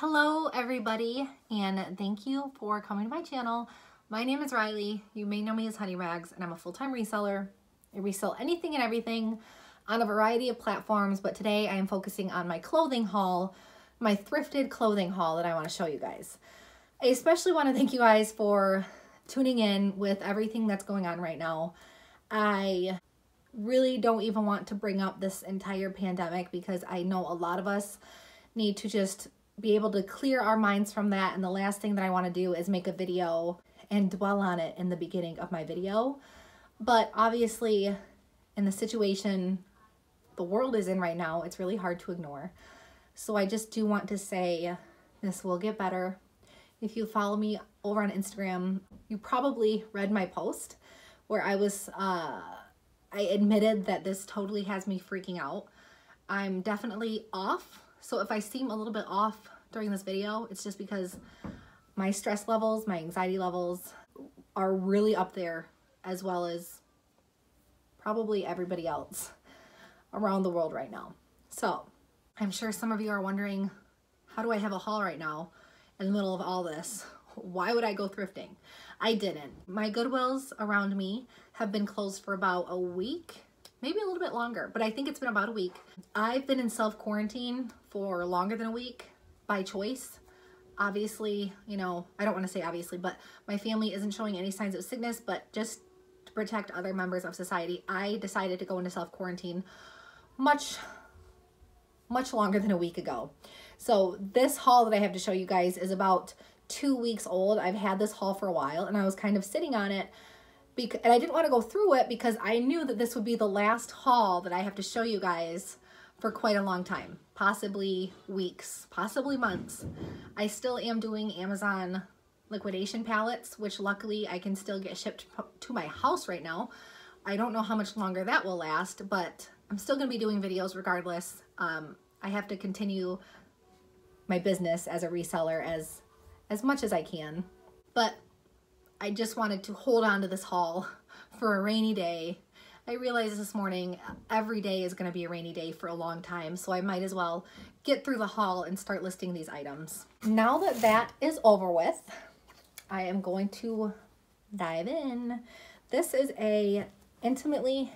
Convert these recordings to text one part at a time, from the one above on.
Hello everybody, and thank you for coming to my channel. My name is Riley. You may know me as Honey Rags, and I'm a full-time reseller. I resell anything and everything on a variety of platforms, but today I am focusing on my clothing haul, my thrifted clothing haul that I want to show you guys. I especially want to thank you guys for tuning in with everything that's going on right now. I really don't even want to bring up this entire pandemic because I know a lot of us need to just be able to clear our minds from that, and the last thing that I want to do is make a video and dwell on it in the beginning of my video. But obviously, in the situation the world is in right now, it's really hard to ignore. So I just do want to say this will get better. If you follow me over on Instagram, you probably read my post where I admitted that this totally has me freaking out. I'm definitely off. So if I seem a little bit off during this video, it's just because my stress levels, my anxiety levels are really up there, as well as probably everybody else around the world right now. So I'm sure some of you are wondering, how do I have a haul right now in the middle of all this? Why would I go thrifting? I didn't. My Goodwills around me have been closed for about a week, maybe a little bit longer, but I think it's been about a week. I've been in self-quarantine for longer than a week by choice. Obviously, you know, I don't want to say obviously, but my family isn't showing any signs of sickness, but just to protect other members of society, I decided to go into self-quarantine much longer than a week ago. So this haul that I have to show you guys is about 2 weeks old. I've had this haul for a while, and I was kind of sitting on it, and I didn't want to go through it because I knew that this would be the last haul that I have to show you guys for quite a long time, possibly weeks, possibly months. I still am doing Amazon liquidation pallets, which luckily I can still get shipped to my house right now. I don't know how much longer that will last, but I'm still going to be doing videos regardless. I have to continue my business as a reseller as much as I can, but I just wanted to hold on to this haul for a rainy day. I realized this morning every day is going to be a rainy day for a long time, so I might as well get through the haul and start listing these items. Now that that is over with, I am going to dive in. This is an intimately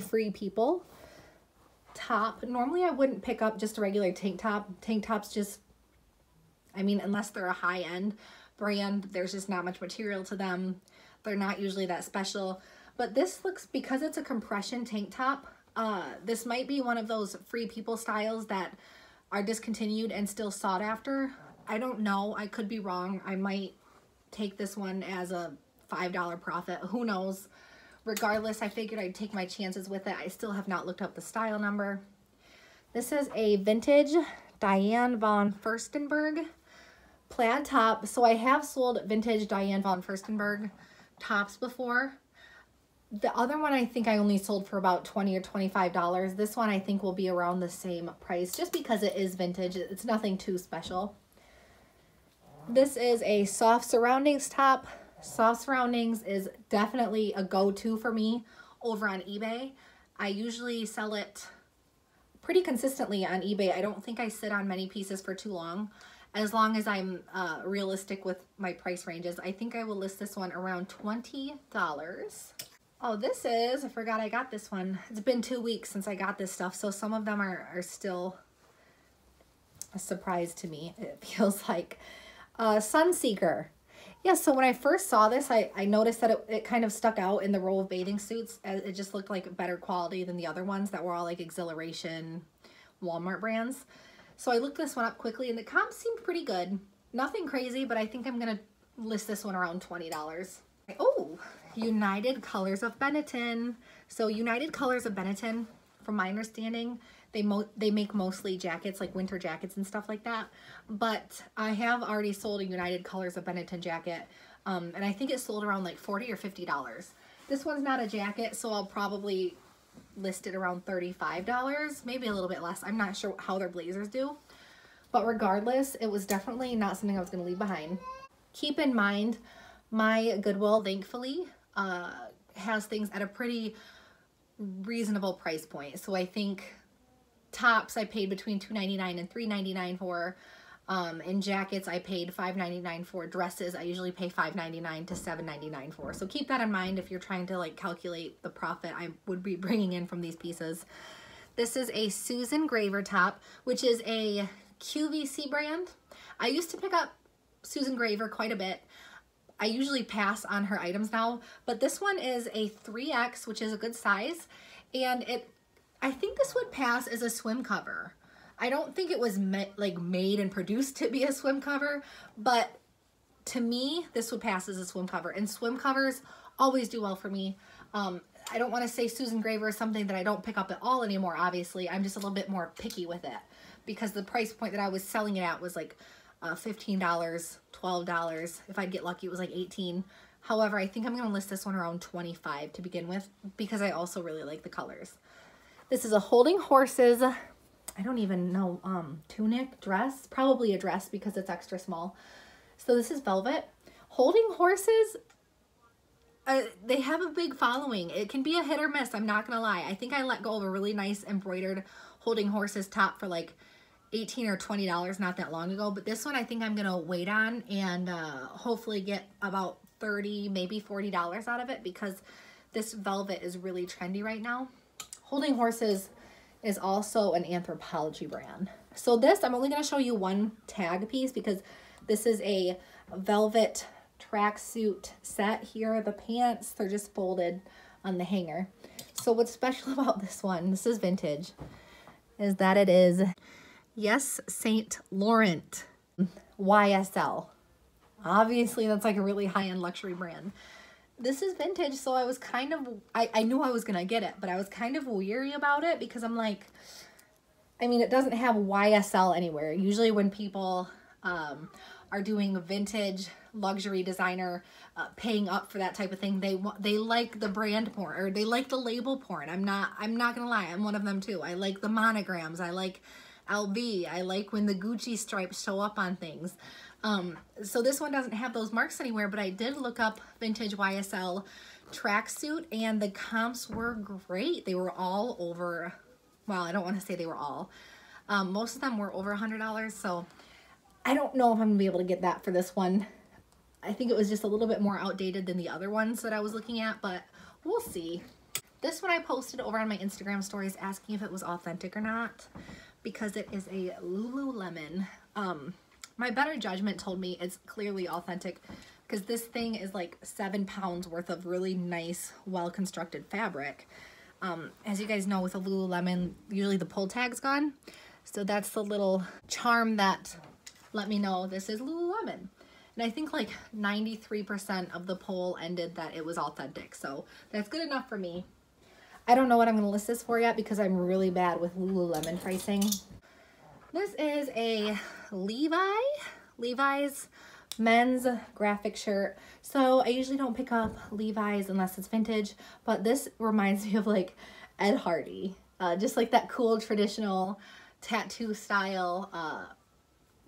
free people top. Normally I wouldn't pick up just a regular tank top. Tank tops just, I mean, unless they're a high-end brand, there's just not much material to them. They're not usually that special. But this looks, because it's a compression tank top, this might be one of those free people styles that are discontinued and still sought after. I don't know. I could be wrong. I might take this one as a $5 profit. Who knows? Regardless, I figured I'd take my chances with it. I still have not looked up the style number. This is a vintage Diane von Furstenberg plaid top. So I have sold vintage Diane von Furstenberg tops before. The other one I think I only sold for about $20 or $25. This one I think will be around the same price just because it is vintage. It's nothing too special. This is a soft surroundings top. Soft surroundings is definitely a go-to for me over on eBay. I usually sell it pretty consistently on eBay. I don't think I sit on many pieces for too long. As long as I'm realistic with my price ranges, I think I will list this one around $20. Oh, this is, I forgot I got this one. It's been 2 weeks since I got this stuff, so some of them are still a surprise to me, it feels like. Sunseeker. Yeah, so when I first saw this, I noticed that it kind of stuck out in the row of bathing suits. It just looked like better quality than the other ones that were all like Exhilaration, Walmart brands. So I looked this one up quickly, and the comp seemed pretty good. Nothing crazy, but I think I'm going to list this one around $20. Oh, United Colors of Benetton. So United Colors of Benetton, from my understanding, they make mostly jackets, like winter jackets and stuff like that. But I have already sold a United Colors of Benetton jacket, and I think it sold around like $40 or $50. This one's not a jacket, so I'll probably list it around $35, maybe a little bit less. I'm not sure how their blazers do, but regardless, it was definitely not something I was going to leave behind. Keep in mind, my Goodwill, thankfully, has things at a pretty reasonable price point. So I think tops I paid between $2.99 and $3.99 for. In jackets, I paid $5.99 for. Dresses, I usually pay $5.99 to $7.99 for. So keep that in mind if you're trying to like calculate the profit I would be bringing in from these pieces. This is a Susan Graver top, which is a QVC brand. I used to pick up Susan Graver quite a bit. I usually pass on her items now, but this one is a 3X, which is a good size, and I think this would pass as a swim cover. I don't think it was made and produced to be a swim cover, but to me, this would pass as a swim cover, and swim covers always do well for me. I don't want to say Susan Graver is something that I don't pick up at all anymore, obviously. I'm just a little bit more picky with it because the price point that I was selling it at was like $15, $12. If I'd get lucky, it was like $18. However, I think I'm going to list this one around $25 to begin with because I also really like the colors. This is a Holding Horses, I don't even know, tunic, dress, probably a dress because it's extra small. So this is velvet. Holding Horses, they have a big following. It can be a hit or miss, I'm not going to lie. I think I let go of a really nice embroidered Holding Horses top for like $18 or $20 not that long ago, but this one I think I'm gonna wait on and hopefully get about $30, maybe $40 out of it because this velvet is really trendy right now. Holding Horses is also an Anthropologie brand. So this, I'm only gonna show you one tag piece because this is a velvet tracksuit set. Here are the pants, they're just folded on the hanger. So what's special about this one, this is vintage, is that it is Yes, St. Laurent, YSL. Obviously, that's like a really high-end luxury brand. This is vintage, so I was kind of, I knew I was going to get it, but I was kind of weary about it because I'm like, I mean, it doesn't have YSL anywhere. Usually when people are doing vintage luxury designer, paying up for that type of thing, they like the brand porn, or they like the label porn. I'm not going to lie, I'm one of them too. I like the monograms, I like LV. I like when the Gucci stripes show up on things. So this one doesn't have those marks anywhere, but I did look up vintage YSL tracksuit and the comps were great. They were all over, well, I don't want to say they were all. Most of them were over $100, so I don't know if I'm going to be able to get that for this one. I think it was just a little bit more outdated than the other ones that I was looking at, but we'll see. This one I posted over on my Instagram stories asking if it was authentic or not, because it is a Lululemon. My better judgment told me it's clearly authentic because this thing is like 7 pounds worth of really nice, well-constructed fabric. As you guys know, with a Lululemon, usually the pull tag's gone. So that's the little charm that let me know this is Lululemon. And I think like 93% of the poll ended that it was authentic. So that's good enough for me. I don't know what I'm going to list this for yet because I'm really bad with Lululemon pricing. This is a Levi's men's graphic shirt. So I usually don't pick up Levi's unless it's vintage, but this reminds me of like Ed Hardy. Just like that cool traditional tattoo style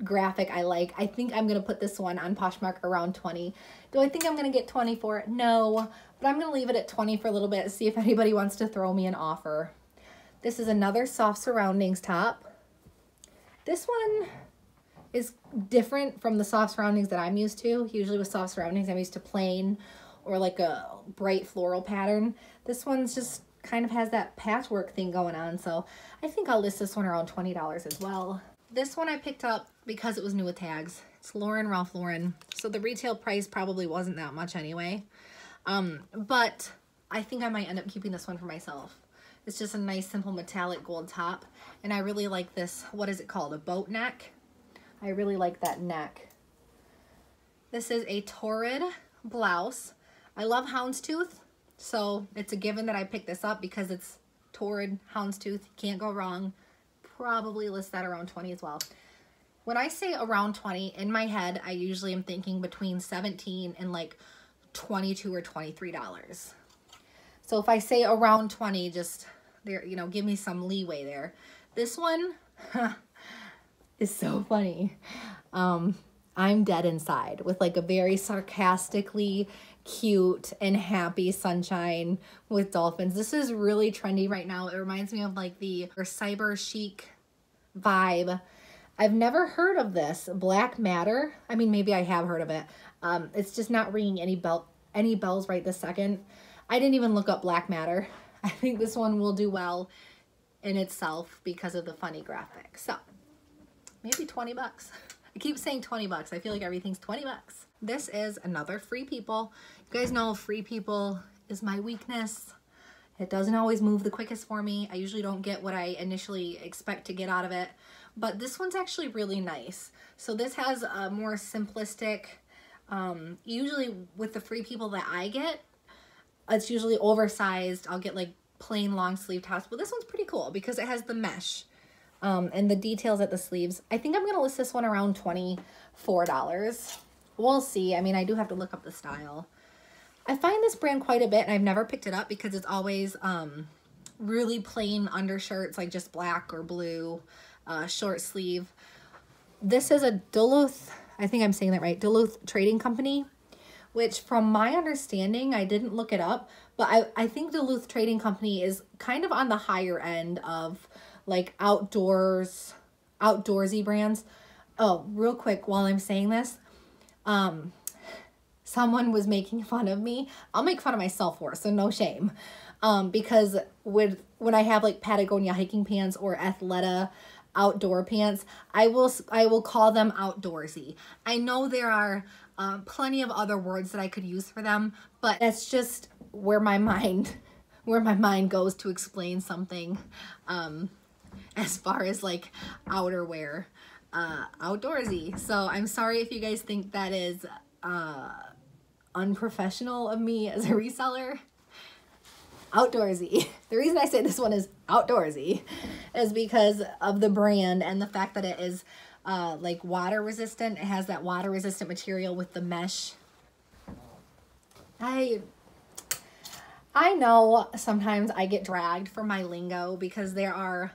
graphic I like. I think I'm going to put this one on Poshmark around 20. Do I think I'm going to get 20 for it? No, but I'm going to leave it at 20 for a little bit, see if anybody wants to throw me an offer. This is another Soft Surroundings top. This one is different from the soft surroundings that I'm used to. Usually with soft surroundings, I'm used to plain or like a bright floral pattern. This one's just kind of has that patchwork thing going on, so I think I'll list this one around $20 as well. This one I picked up because it was new with tags. It's Ralph Lauren. So the retail price probably wasn't that much anyway. But I think I might end up keeping this one for myself. It's just a nice simple metallic gold top. And I really like this, what is it called? A boat neck? I really like that neck. This is a Torrid blouse. I love houndstooth. So it's a given that I pick this up because it's Torrid houndstooth. Can't go wrong. Probably list that around 20 as well. When I say around 20, in my head, I usually am thinking between 17 and like $22 or $23. So if I say around 20, just there, you know, give me some leeway there. This one is so funny. I'm dead inside with like a very sarcastically cute and happy sunshine with dolphins. This is really trendy right now. It reminds me of like the cyber chic vibe. I've never heard of this Black Matter. I mean, maybe I have heard of it. It's just not ringing any bells right this second. I didn't even look up Black Matter. I think this one will do well in itself because of the funny graphic. So maybe 20 bucks. I keep saying 20 bucks. I feel like everything's 20 bucks. This is another Free People. You guys know Free People is my weakness. It doesn't always move the quickest for me. I usually don't get what I initially expect to get out of it. But this one's actually really nice. So this has a more simplistic, usually with the Free People that I get, it's usually oversized. I'll get like plain long sleeve tops, but this one's pretty cool because it has the mesh and the details at the sleeves. I think I'm going to list this one around $24. We'll see. I mean, I do have to look up the style. I find this brand quite a bit, and I've never picked it up because it's always really plain undershirts, like just black or blue, short sleeve. This is a Duluth, I think I'm saying that right, Duluth Trading Company, which from my understanding, I didn't look it up, but I think Duluth Trading Company is kind of on the higher end of like outdoorsy brands. Oh, real quick while I'm saying this, someone was making fun of me. I'll make fun of myself for it, so no shame. Because when I have like Patagonia hiking pants or Athleta outdoor pants, I will call them outdoorsy. I know there are plenty of other words that I could use for them, but that's just where my mind goes to explain something as far as like outerwear, outdoorsy. So I'm sorry if you guys think that is unprofessional of me as a reseller. Outdoorsy. The reason I say this one is outdoorsy is because of the brand and the fact that it is like water resistant. It has that water resistant material with the mesh. I know sometimes I get dragged for my lingo because there are,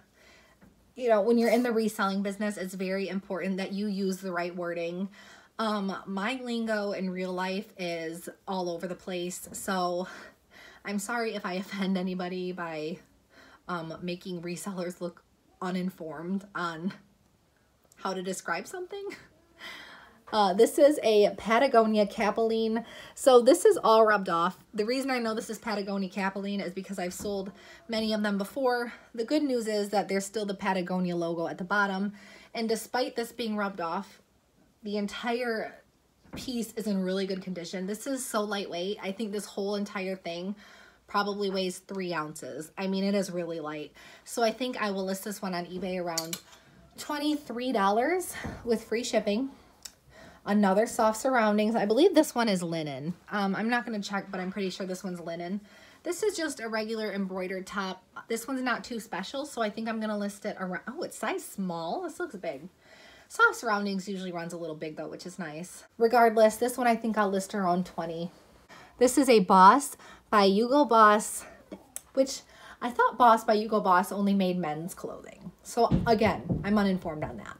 you know, when you're in the reselling business, it's very important that you use the right wording. My lingo in real life is all over the place, so I'm sorry if I offend anybody by making resellers look uninformed on how to describe something. This is a Patagonia Capilene. So this is all rubbed off. The reason I know this is Patagonia Capilene is because I've sold many of them before. The good news is that there's still the Patagonia logo at the bottom. And despite this being rubbed off, the entire piece is in really good condition. This is so lightweight. I think this whole entire thing probably weighs 3 ounces. I mean, it is really light. So I think I will list this one on eBay around $23 with free shipping. Another soft surroundings. I believe this one is linen. I'm not going to check, but I'm pretty sure this one's linen. This is just a regular embroidered top. This one's not too special, so I think I'm going to list it around... Oh, it's size small. This looks big. Soft surroundings usually runs a little big, though, which is nice. Regardless, this one I think I'll list around 20. This is a Boss by Hugo Boss, which I thought Boss by Hugo Boss only made men's clothing. So, again, I'm uninformed on that.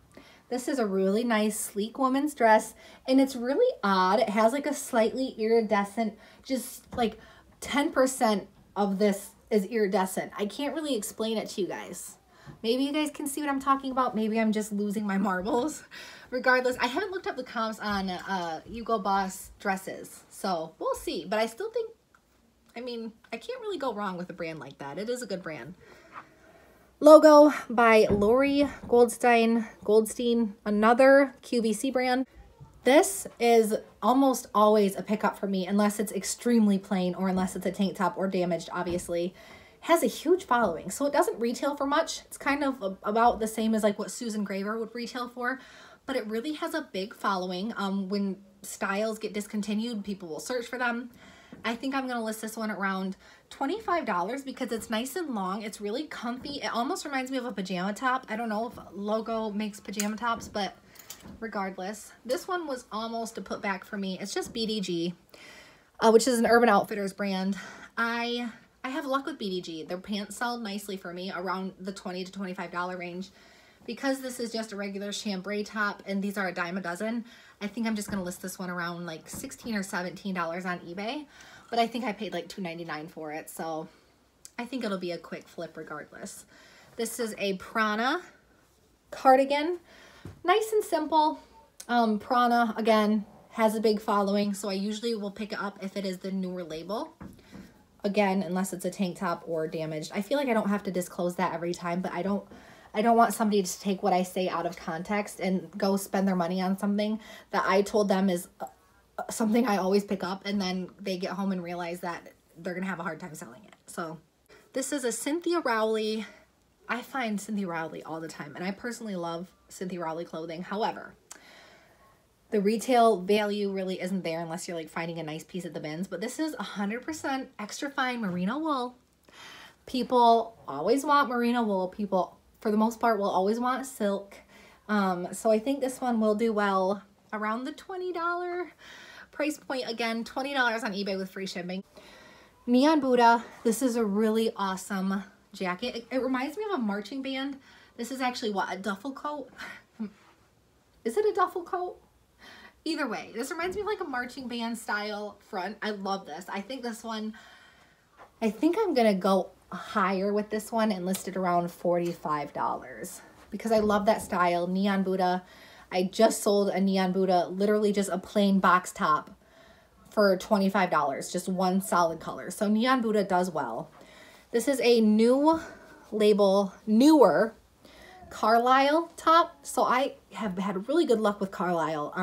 This is a really nice, sleek woman's dress, and it's really odd. It has like a slightly iridescent, just like 10% of this is iridescent. I can't really explain it to you guys. Maybe you guys can see what I'm talking about. Maybe I'm just losing my marbles. Regardless, I haven't looked up the comps on Hugo Boss dresses, so we'll see. But I still think, I mean, I can't really go wrong with a brand like that. It is a good brand. Logo by Lori Goldstein, another QVC brand. This is almost always a pickup for me unless it's extremely plain or unless it's a tank top or damaged, obviously. Has a huge following, so it doesn't retail for much. It's kind of about the same as like what Susan Graver would retail for, but it really has a big following. When styles get discontinued, people will search for them. I think I'm going to list this one around $25 because it's nice and long. It's really comfy. It almost reminds me of a pajama top. I don't know if Logo makes pajama tops, but regardless, this one was almost a put back for me. It's just BDG, which is an Urban Outfitters brand. I have luck with BDG. Their pants sell nicely for me around the $20 to $25 range. Because this is just a regular chambray top and these are a dime a dozen, I think I'm just going to list this one around like $16 or $17 on eBay. But I think I paid like $2.99 for it, so I think it'll be a quick flip regardless. This is a Praana Cardigan, Nice and simple. Praana, again, has a big following, so I usually will pick it up if it is the newer label. Again, unless it's a tank top or damaged. I feel like I don't have to disclose that every time, but I don't want somebody to take what I say out of context and go spend their money on something that I told them is something I always pick up, and then they get home and realize that they're gonna have a hard time selling it. So this is a Cynthia Rowley. I find Cynthia Rowley all the time, and I personally love Cynthia Rowley clothing. However, the retail value really isn't there unless you're like finding a nice piece at the bins. But this is 100% extra fine merino wool. People always want merino wool. People, for the most part, will always want silk. So I think this one will do well around the $20 price point. Again, $20 on eBay with free shipping. Neon Buddha. This is a really awesome jacket. It reminds me of a marching band. This is actually what, a duffel coat? Is it a duffel coat? Either way, this reminds me of like a marching band style front. I love this. I think this one, I think I'm gonna go higher with this one and list it around $45 because I love that style. Neon Buddha. I just sold a Neon Buddha, literally just a plain box top for $25, just one solid color. So Neon Buddha does well. This is a new label, newer Carlisle top. So I have had really good luck with Carlisle.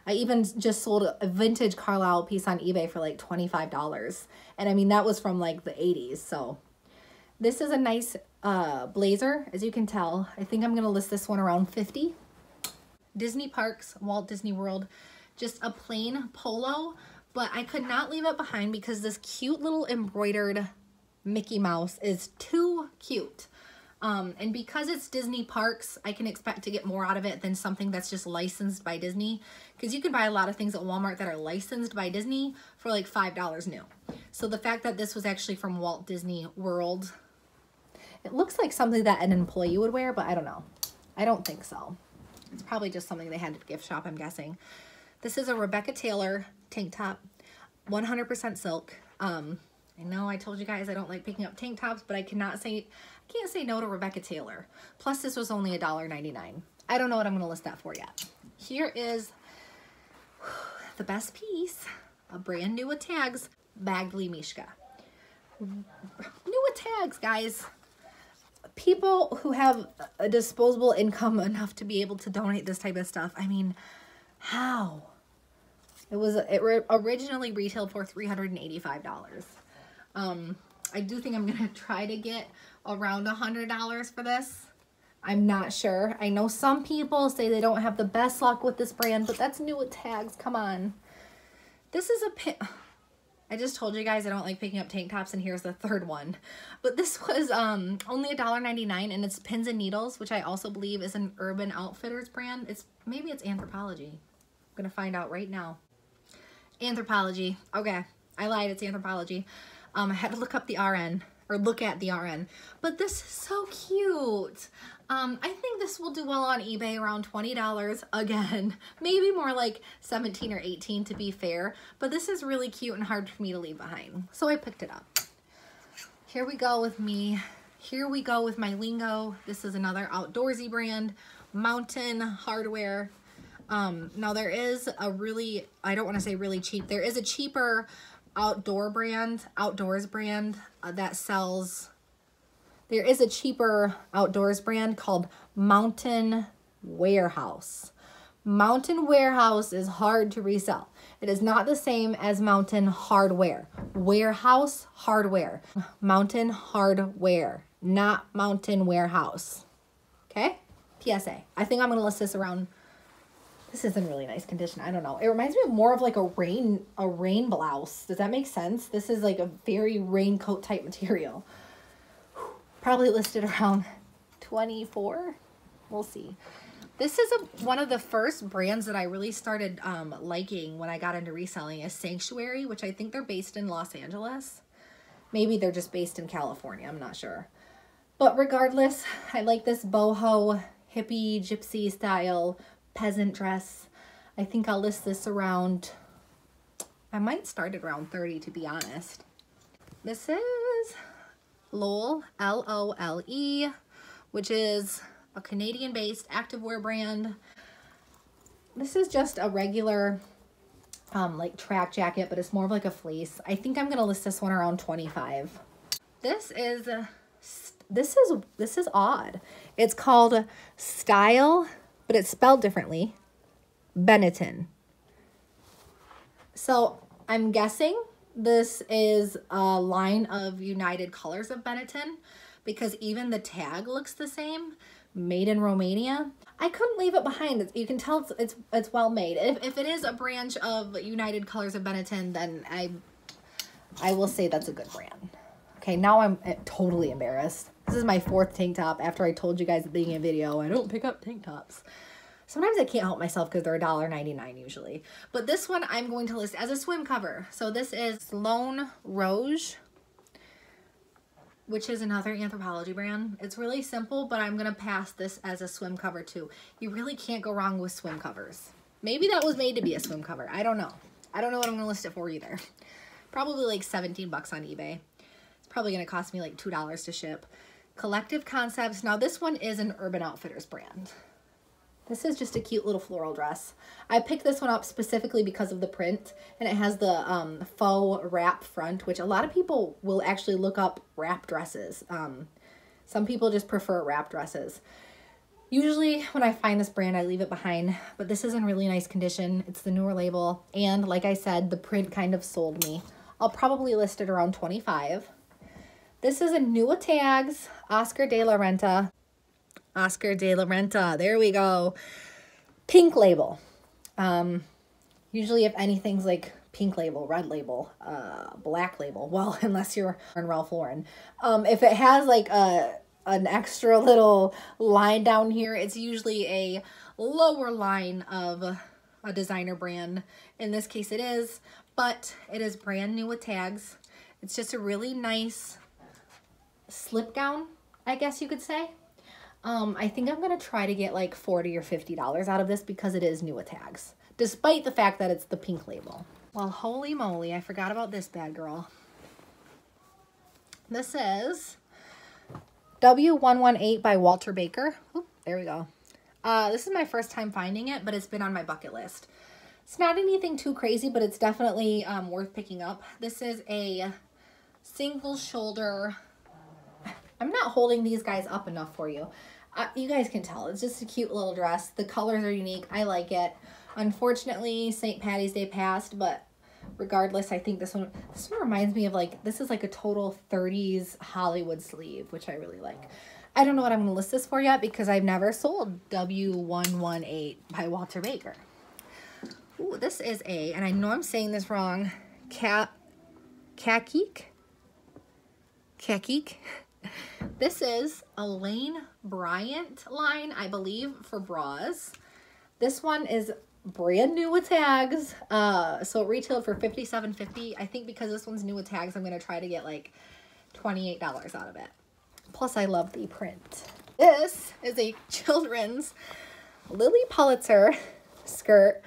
I even just sold a vintage Carlisle piece on eBay for like $25. And I mean, that was from like the 80s. So this is a nice blazer, as you can tell. I think I'm going to list this one around $50. Disney Parks, Walt Disney World, just a plain polo, but I could not leave it behind because this cute little embroidered Mickey Mouse is too cute. And because it's Disney Parks, I can expect to get more out of it than something that's just licensed by Disney. Because you can buy a lot of things at Walmart that are licensed by Disney for like $5 new. So the fact that this was actually from Walt Disney World, it looks like something that an employee would wear, but I don't know. I don't think so. It's probably just something they had at the gift shop, I'm guessing. This is a Rebecca Taylor tank top, 100% silk. I know I told you guys I don't like picking up tank tops, but I can't say no to Rebecca Taylor. Plus, this was only $1.99. I don't know what I'm going to list that for yet. Here is the best piece, a brand new with tags, Bagley Mishka. New with tags, guys. People who have a disposable income enough to be able to donate this type of stuff. I mean, how? It originally retailed for $385. I do think I'm going to try to get around $100 for this. I'm not sure. I know some people say they don't have the best luck with this brand, but that's new with tags. Come on. This is a pin. I just told you guys I don't like picking up tank tops, and here's the third one. But this was only $1.99, and it's Pins and Needles, which I also believe is an Urban Outfitters brand. Maybe it's Anthropologie. I'm going to find out right now. Anthropologie. Okay, I lied. It's Anthropologie. I had to look up the RN, or look at the RN. But this is so cute. I think this will do well on eBay around $20 again. Maybe more like $17 or $18 to be fair. But this is really cute and hard for me to leave behind. So I picked it up. Here we go with me. Here we go with my lingo. This is another outdoorsy brand, Mountain Hardwear. Now there is a really, I don't want to say really cheap, there is a cheaper outdoors brand that sells, there is a cheaper outdoors brand called Mountain Warehouse. Mountain Warehouse is hard to resell. It is not the same as Mountain Hardwear. Warehouse Hardware. Mountain Hardware, not Mountain Warehouse. Okay? PSA. I think I'm going to list this around, this is in really nice condition. I don't know. It reminds me of more of like a rain blouse. Does that make sense? This is like a very raincoat type material. Probably listed around 24. We'll see. This is one of the first brands that I really started liking when I got into reselling is Sanctuary, which I think they're based in Los Angeles. Maybe they're just based in California. I'm not sure. But regardless, I like this boho, hippie, gypsy style peasant dress. I think I'll list this around, I might start at around 30 to be honest. This is Lole, L-O-L-E, which is a Canadian-based activewear brand. This is just a regular like track jacket, but it's more of like a fleece. I think I'm gonna list this one around $25. This is odd. It's called Style, but it's spelled differently. Benetton. So I'm guessing this is a line of United Colors of Benetton, because even the tag looks the same. Made in Romania. I couldn't leave it behind. You can tell it's well made. If it is a branch of United Colors of Benetton, then I will say that's a good brand. Okay, now I'm totally embarrassed. This is my 4th tank top after I told you guys at the beginning of the video I don't pick up tank tops. Sometimes I can't help myself because they're $1.99 usually. But this one I'm going to list as a swim cover. So this is Sloane Rouge, which is another Anthropologie brand. It's really simple, but I'm gonna pass this as a swim cover too. You really can't go wrong with swim covers. Maybe that was made to be a swim cover. I don't know. I don't know what I'm gonna list it for either. Probably like 17 bucks on eBay. It's probably gonna cost me like $2 to ship. Collective Concepts. Now this one is an Urban Outfitters brand. This is just a cute little floral dress. I picked this one up specifically because of the print, and it has the faux wrap front, which a lot of people will actually look up wrap dresses. Some people just prefer wrap dresses. Usually when I find this brand, I leave it behind, but this is in really nice condition. It's the newer label, and like I said, the print kind of sold me. I'll probably list it around $25. This is a New Tags Oscar de la Renta. Oscar de la Renta, there we go. Pink label. Usually if anything's like pink label, red label, black label, well, unless you're in Ralph Lauren. If it has like an extra little line down here, it's usually a lower line of a designer brand. In this case it is, but it is brand new with tags. It's just a really nice slip gown, I guess you could say. I think I'm going to try to get like $40 or $50 out of this because it is new with tags, despite the fact that it's the pink label. Well, holy moly, I forgot about this bad girl. This is W118 by Walter Baker. Oop, there we go. This is my first time finding it, but it's been on my bucket list. It's not anything too crazy, but it's definitely worth picking up. This is a single shoulder. I'm not holding these guys up enough for you. You guys can tell. It's just a cute little dress. The colors are unique. I like it. Unfortunately, St. Patty's Day passed, but regardless, I think this one reminds me of like, this is like a total 30s Hollywood sleeve, which I really like. I don't know what I'm going to list this for yet because I've never sold W118 by Walter Baker. Ooh, this is and I know I'm saying this wrong, Kakik. This is a Lane Bryant line, I believe, for bras. This one is brand new with tags. So it retailed for $57.50. I think because this one's new with tags, I'm going to try to get like $28 out of it. Plus, I love the print. This is a children's Lilly Pulitzer skirt.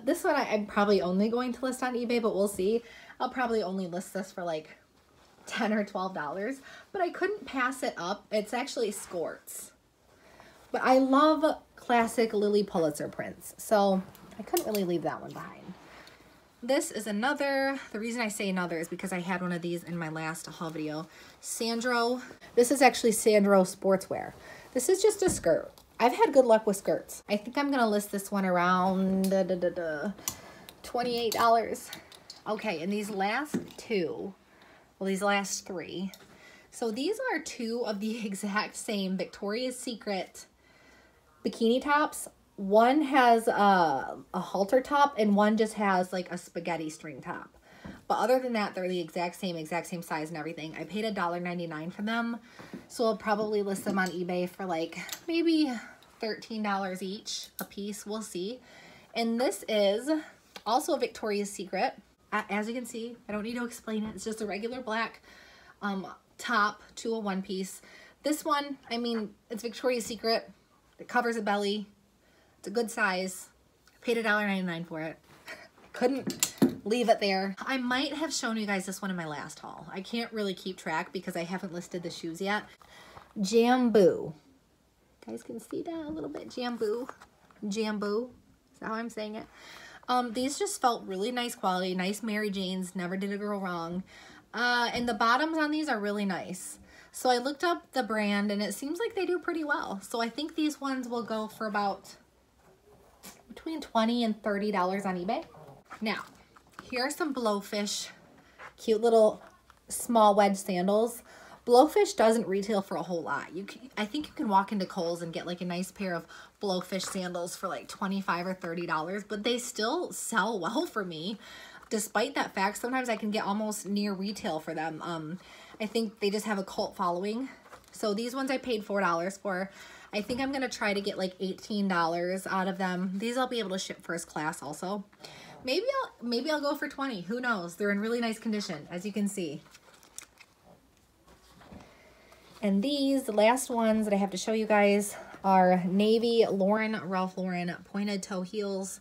This one I'm probably only going to list on eBay, but we'll see. I'll probably only list this for like $10 or $12, but I couldn't pass it up. It's actually skirts. But I love classic Lilly Pulitzer prints, so I couldn't really leave that one behind. This is another, the reason I say another is because I had one of these in my last haul video. Sandro. This is actually Sandro Sportswear. This is just a skirt. I've had good luck with skirts. I think I'm going to list this one around $28. Okay, and these last two, well, these last three. So these are two of the exact same Victoria's Secret bikini tops. One has a halter top and one just has like a spaghetti string top. But other than that, they're the exact same size and everything. I paid $1.99 for them. So I'll probably list them on eBay for like maybe $13 each a piece. We'll see. And this is also a Victoria's Secret. As you can see, I don't need to explain it. It's just a regular black top to a one piece. This one, I mean, it's Victoria's Secret. It covers a belly. It's a good size. I paid $1.99 for it. Couldn't leave it there. I might have shown you guys this one in my last haul. I can't really keep track because I haven't listed the shoes yet. Jambu. You guys can see that a little bit. Jambu. Jambu. Is that how I'm saying it? These just felt really nice quality. Nice Mary Janes. Never did a girl wrong. And the bottoms on these are really nice. So I looked up the brand and it seems like they do pretty well. So I think these ones will go for about between $20 and $30 on eBay. Now, here are some Blowfish, cute little small wedge sandals. Blowfish doesn't retail for a whole lot. I think you can walk into Kohl's and get like a nice pair of Blowfish sandals for like $25 or $30, but they still sell well for me. Despite that fact, sometimes I can get almost near retail for them. I think they just have a cult following. So these ones I paid $4 for. I think I'm gonna try to get like $18 out of them. These I'll be able to ship first class also. Maybe I'll go for 20. Who knows? They're in really nice condition, as you can see. And these last ones that I have to show you guys are navy Ralph Lauren pointed toe heels.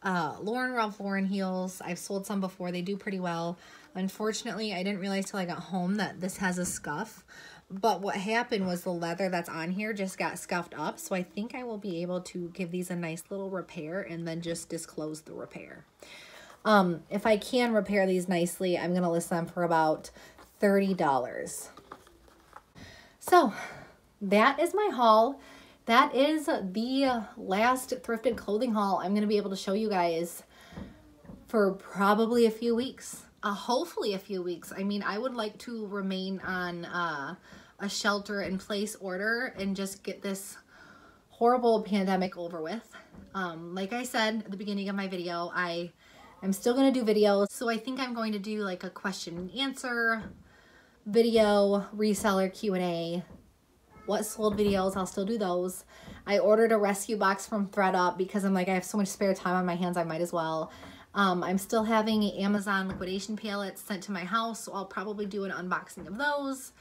Ralph Lauren heels. I've sold some before. They do pretty well. Unfortunately, I didn't realize till I got home that this has a scuff. But what happened was the leather that's on here just got scuffed up. So I think I will be able to give these a nice little repair and then just disclose the repair. If I can repair these nicely, I'm going to list them for about $30. So that is my haul. That is the last thrifted clothing haul I'm going to be able to show you guys for probably a few weeks. Hopefully a few weeks. I mean, I would like to remain on a shelter-in-place order and just get this horrible pandemic over with. Like I said at the beginning of my video, I'm still going to do videos. So I think I'm going to do like a question and answer video, reseller Q&A. What sold videos, I'll still do those. I ordered a rescue box from ThredUp because I'm like, I have so much spare time on my hands, I might as well. I'm still having Amazon liquidation pallets sent to my house, so I'll probably do an unboxing of those.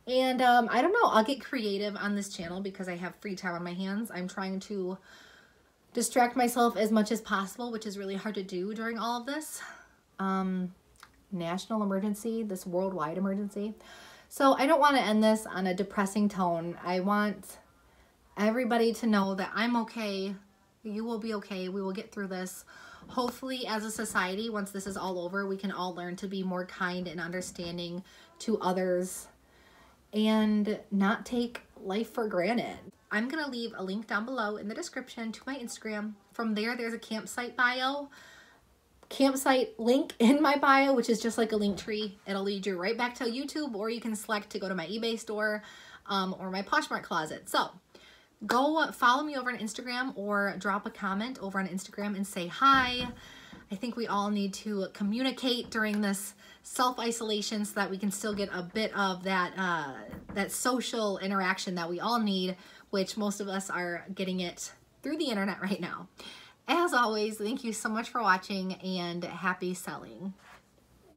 And I don't know, I'll get creative on this channel because I have free time on my hands. I'm trying to distract myself as much as possible, which is really hard to do during all of this. National emergency, this worldwide emergency. So I don't want to end this on a depressing tone. I want everybody to know that I'm okay. You will be okay. We will get through this. Hopefully, as a society, once this is all over, we can all learn to be more kind and understanding to others and not take life for granted. I'm going to leave a link down below in the description to my Instagram. From there, there's a campsite link in my bio, which is just like a link tree. It'll lead you right back to YouTube, or you can select to go to my eBay store or my Poshmark closet. So go follow me over on Instagram or drop a comment over on Instagram and say hi. I think we all need to communicate during this self-isolation so that we can still get a bit of that, that social interaction that we all need, which most of us are getting it through the internet right now. As always, thank you so much for watching and happy selling.